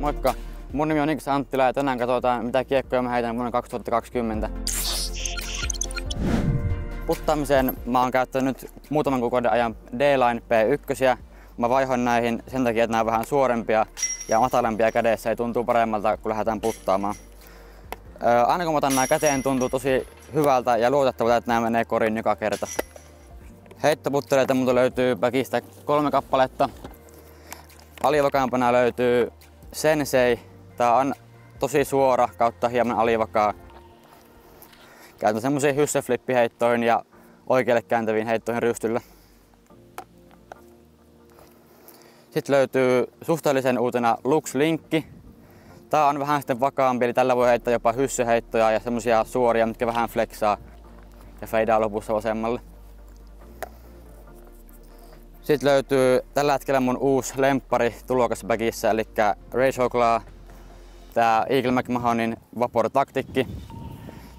Moikka! Mun nimi on Niklas Anttila ja tänään katsotaan mitä kiekkoja mä heitän vuonna 2020. Puttaamiseen mä oon käyttänyt muutaman kuukauden ajan D-Line P1. Mä vaihoin näihin sen takia, että nämä on vähän suorempia ja matalampia kädessä ja tuntuu paremmalta kun lähdetään puttaamaan. Aina kun mä otan nää käteen, tuntuu tosi hyvältä ja luotettavalta, että nämä menee koriin joka kerta. Heittoputteleita multa löytyy Bagista 3 kappaletta. Alivakaampana löytyy Sensei. Tää on tosi suora kautta hieman alivakaa. Käytän semmosia hysseflippiheittoihin ja oikealle kääntäviin heittoihin rystyllä. Sitten löytyy suhteellisen uutena Lux Linkki. Tää on vähän sitten vakaampi, eli tällä voi heittää jopa hyssyheittoja ja semmosia suoria, mitkä vähän flexaa ja feidaa lopussa vasemmalle. Sitten löytyy tällä hetkellä mun uusi lemppari tulokas bagissa, eli Ratio Claw, tää Eagle McMahonin Vapor Tactic.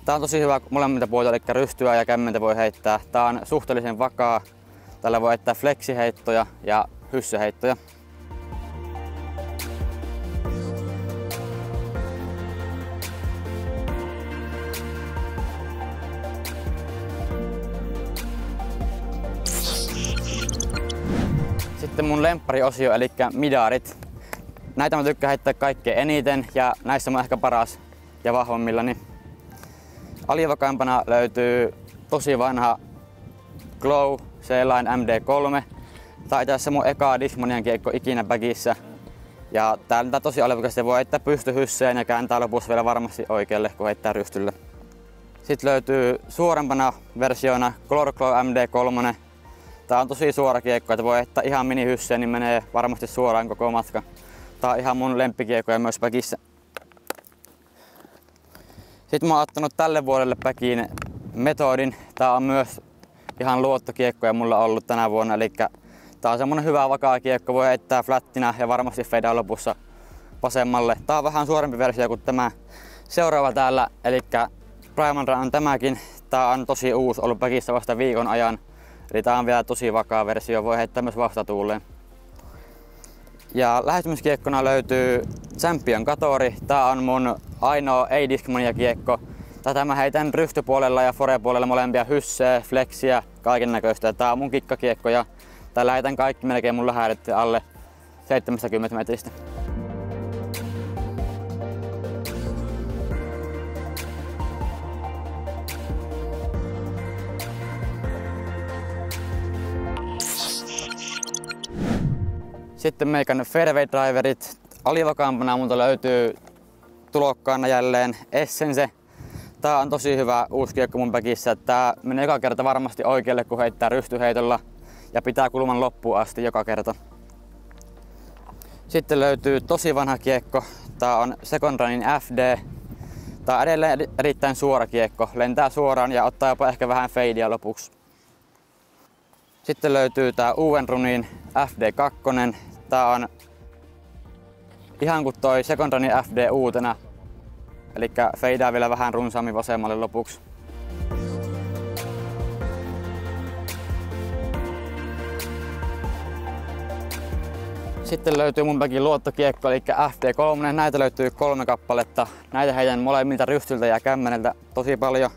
Tää on tosi hyvä molemmilta puolilta, eli rystyä ja kämmentä voi heittää. Tää on suhteellisen vakaa. Tällä voi heittää flexiheittoja ja hyssyheittoja. Sitten mun lemppariosio eli midarit. Näitä mä tykkään heittää kaikkein eniten ja näissä mä oon ehkä paras ja vahvimmillani. Alivakaimpana löytyy tosi vanha Glow C-Line MD3. Tää on itse asiassa mun eka Discmanian kiekko ikinä bagissa. Ja tää tosi alivakaisesti voi heittää pystyhysseen ja kääntää lopussa vielä varmasti oikealle kun heittää rystyllä. Sitten löytyy suorempana versiona Color Glow MD3. Tää on tosi suora kiekko, että voi heittää ihan minihysseen, niin menee varmasti suoraan koko matka. Tää on ihan mun lemppikiekkoja myös bagissa. Sitten mä oon ottanut tälle vuodelle bagiin Methodin. Tää on myös ihan luottokiekkoja mulla ollut tänä vuonna. Eli tää on semmonen hyvä vakaa kiekko, voi heittää flattina ja varmasti feidaa lopussa vasemmalle. Tää on vähän suorempi versio kuin tämä seuraava täällä, eli Primal Run on tämäkin. Tää on tosi uusi, ollut bagissa vasta viikon ajan. Eli tää on vielä tosi vakaa versio, voi heittää myös vastatuuleen. Ja lähestymiskiekkona löytyy Champion Katori. Tää on mun ainoa ei-Discmania kiekko. Tätä mä heitän rystypuolella ja forepuolella molempia hyssejä, flexiä, kaiken näköistä. Tää on mun kikkakiekko ja täällä heitän kaikki melkein mun lähdet alle 70 metristä. Sitten meikän fairway driverit. Alivakaampana multa löytyy tulokkaana jälleen Essence. Tää on tosi hyvä uusi kiekko mun bagissa. Tää menee joka kerta varmasti oikealle kun heittää rystyheitolla ja pitää kulman loppuun asti joka kerta. Sitten löytyy tosi vanha kiekko. Tää on Second Runin FD. Tää on edelleen erittäin suora kiekko. Lentää suoraan ja ottaa jopa ehkä vähän feidia lopuksi. Sitten löytyy tää uuden runin FD2. Tää on ihan kuin toi Second Runin FD uutena. Eli feidaa vielä vähän runsaammin vasemmalle lopuksi. Sitten löytyy mun bagin luottokiekko eli FD3. Näitä löytyy 3 kappaletta. Näitä heitän molemmilta rystyltä ja kämmeneltä tosi paljon.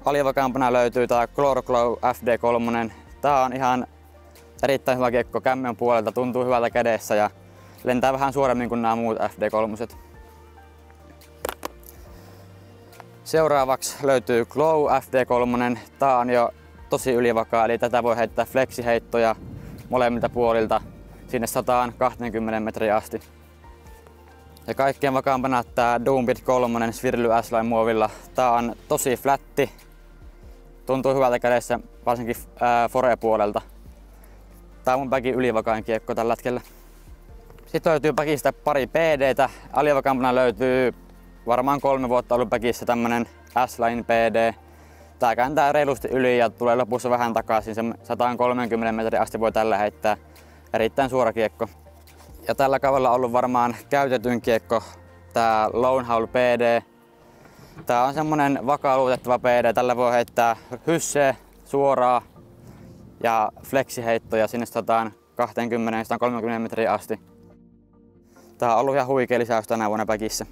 Alivakaampana löytyy tää Color Glow FD3. Tää on ihan erittäin hyvä kiekko kämmen puolelta, tuntuu hyvältä kädessä ja lentää vähän suoremmin kuin nämä muut FD3. Seuraavaksi löytyy Glow FD3. Tää on jo tosi ylivakaa, eli tätä voi heittää flexiheittoja molemmilta puolilta sinne 120 metriä asti. Ja kaikkein vakaampana tää Doombit 3 Svirly S-Line muovilla. Tää on tosi flätti. Tuntuu hyvältä kädessä, varsinkin fore-puolelta. Tää on mun bagin ylivakain kiekko tällä hetkellä. Sitten löytyy bagista pari PDtä. Alivakaampana löytyy varmaan 3 vuotta ollut bagissa tämmönen S-Line PD. Tää kääntää reilusti yli ja tulee lopussa vähän takaisin. Sen 130 metriä asti voi tällä heittää. Erittäin suora kiekko. Ja tällä kaudella on ollut varmaan käytetyn kiekko tää Lone Howl PD. Tää on semmonen vakaa luotettava PD. Tällä voi heittää hysseä suoraa ja flexiheittoja sinne 120-130 metriä asti. Tää on ollut ihan huikea lisäys tänä vuonna Bagissä.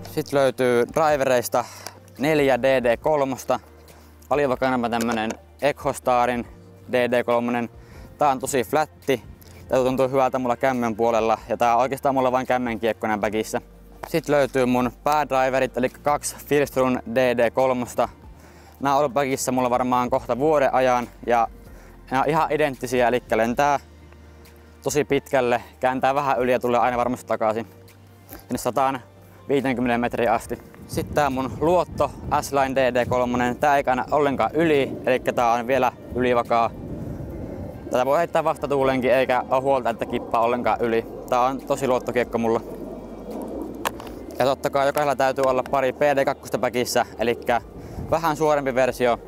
Sitten löytyy drivereista 4 DD3. Alivakanapa tämmönen Echostarin DD3. Tää on tosi flätti. Tää tuntuu hyvältä mulla kämmen puolella ja tää on oikeastaan mulla vain kämmen kiekkonen Bagissä. Sitten löytyy mun päädriverit eli 2 Firstrun DD3. Nää on ollut Bagissä mulla varmaan kohta vuoden ajan ja nää on ihan identtisiä, eli lentää tosi pitkälle, kääntää vähän yli ja tulee aina varmasti takaisin sinne 150 metriä asti. Sitten tää mun luotto S-Line DD3, tää ei käännä ollenkaan yli, eli tää on vielä ylivakaa. Tätä voi heittää vastatuulenkin eikä oo huolta, että kippaa ollenkaan yli. Tää on tosi luottokiekko mulla. Ja totta kai jokaisella täytyy olla pari PD2 Bagissä, eli vähän suorempi versio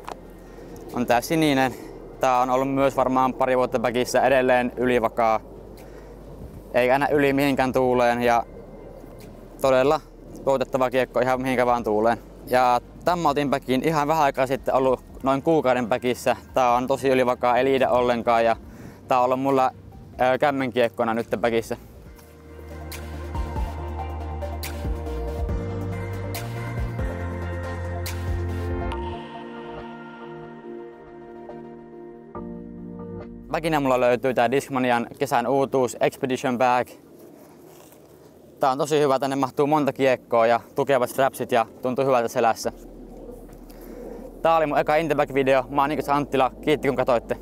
on tää sininen. Tää on ollut myös varmaan pari vuotta Bagissä, edelleen ylivakaa. Ei käännä yli mihinkään tuuleen ja todella luotettava kiekko ihan mihinkä vaan tuuleen. Ja tämän otin Bagiin ihan vähän aikaa sitten, ollut noin kuukauden Bagissä. Tää on tosi ylivakaa, ei liidä ollenkaan ja tää on ollut mulla kämmenkiekkona nyt Bagissä. Baginä mulla löytyy tää Discmanian kesän uutuus Expedition Bag. Tää on tosi hyvä, tänne mahtuu monta kiekkoa ja tukevat strapsit ja tuntuu hyvältä selässä. Tää oli mun eka Interbag video. Mä oon Niklas Anttila. Kiitti kun katsoitte.